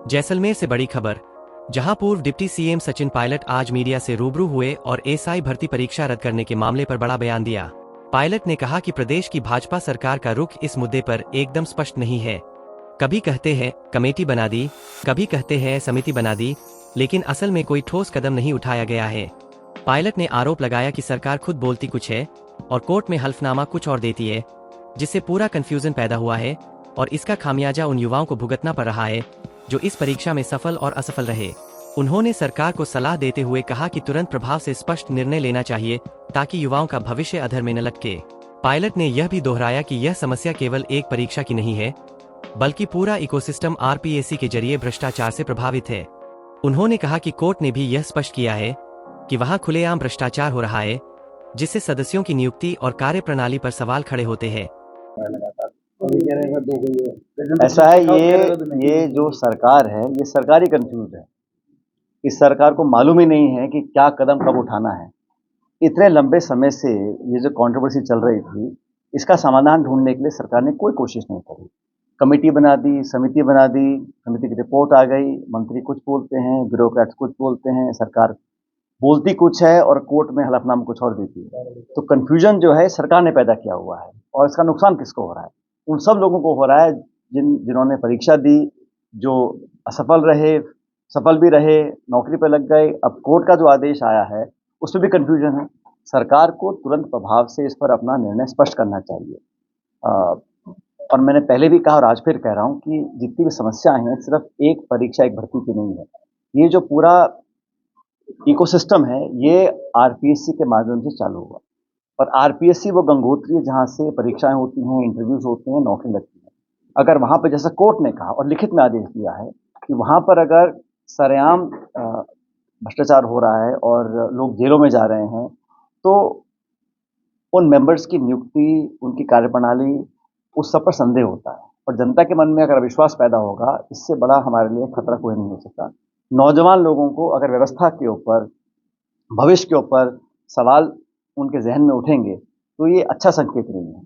जैसलमेर से बड़ी खबर, जहां पूर्व डिप्टी सीएम सचिन पायलट आज मीडिया से रूबरू हुए और एसआई भर्ती परीक्षा रद्द करने के मामले पर बड़ा बयान दिया। पायलट ने कहा कि प्रदेश की भाजपा सरकार का रुख इस मुद्दे पर एकदम स्पष्ट नहीं है। कभी कहते हैं कमेटी बना दी, कभी कहते हैं समिति बना दी, लेकिन असल में कोई ठोस कदम नहीं उठाया गया है। पायलट ने आरोप लगाया कि सरकार खुद बोलती कुछ है और कोर्ट में हल्फनामा कुछ और देती है, जिससे पूरा कंफ्यूजन पैदा हुआ है और इसका खामियाजा उन युवाओं को भुगतना पड़ रहा है जो इस परीक्षा में सफल और असफल रहे। उन्होंने सरकार को सलाह देते हुए कहा कि तुरंत प्रभाव से स्पष्ट निर्णय लेना चाहिए ताकि युवाओं का भविष्य अधर में न लटके। पायलट ने यह भी दोहराया कि यह समस्या केवल एक परीक्षा की नहीं है, बल्कि पूरा इकोसिस्टम आरपीएससी के जरिए भ्रष्टाचार से प्रभावित है। उन्होंने कहा कि कोर्ट ने भी यह स्पष्ट किया है कि वहां खुलेआम भ्रष्टाचार हो रहा है, जिससे सदस्यों की नियुक्ति और कार्यप्रणाली पर सवाल खड़े होते हैं। ऐसा है, ये जो सरकार है ये सरकारी कंफ्यूज है। इस सरकार को मालूम ही नहीं है कि क्या कदम कब उठाना है। इतने लंबे समय से ये जो कंट्रोवर्सी चल रही थी, इसका समाधान ढूंढने के लिए सरकार ने कोई कोशिश नहीं करी। कमेटी बना दी, समिति बना दी, समिति की रिपोर्ट आ गई, मंत्री कुछ बोलते हैं, ब्यूरोक्रेट्स कुछ बोलते हैं, सरकार बोलती कुछ है और कोर्ट में हलफनामा कुछ और देती है। तो कंफ्यूजन जो है सरकार ने पैदा किया हुआ है और इसका नुकसान किसको हो रहा है? उन सब लोगों को हो रहा है जिन्होंने परीक्षा दी, जो असफल रहे, सफल भी रहे, नौकरी पर लग गए। अब कोर्ट का जो आदेश आया है उसमें भी कंफ्यूजन है। सरकार को तुरंत प्रभाव से इस पर अपना निर्णय स्पष्ट करना चाहिए। और मैंने पहले भी कहा और आज फिर कह रहा हूँ कि जितनी भी समस्याएं हैं सिर्फ एक परीक्षा एक भर्ती की नहीं है। ये जो पूरा इकोसिस्टम है ये आरपीएससी के माध्यम से चालू हुआ और आरपीएससी वो गंगोत्री है जहाँ से परीक्षाएं होती हैं, इंटरव्यूज होते हैं, नौकरी लगती है। अगर वहाँ पर जैसा कोर्ट ने कहा और लिखित में आदेश दिया है कि वहाँ पर अगर सरेआम भ्रष्टाचार हो रहा है और लोग जेलों में जा रहे हैं, तो उन मेंबर्स की नियुक्ति, उनकी कार्यप्रणाली, उस सब पर संदेह होता है। और जनता के मन में अगर अविश्वास पैदा होगा, इससे बड़ा हमारे लिए खतरा कोई नहीं हो सकता। नौजवान लोगों को अगर व्यवस्था के ऊपर, भविष्य के ऊपर सवाल उनके जहन में उठेंगे तो ये अच्छा संकेत नहीं है।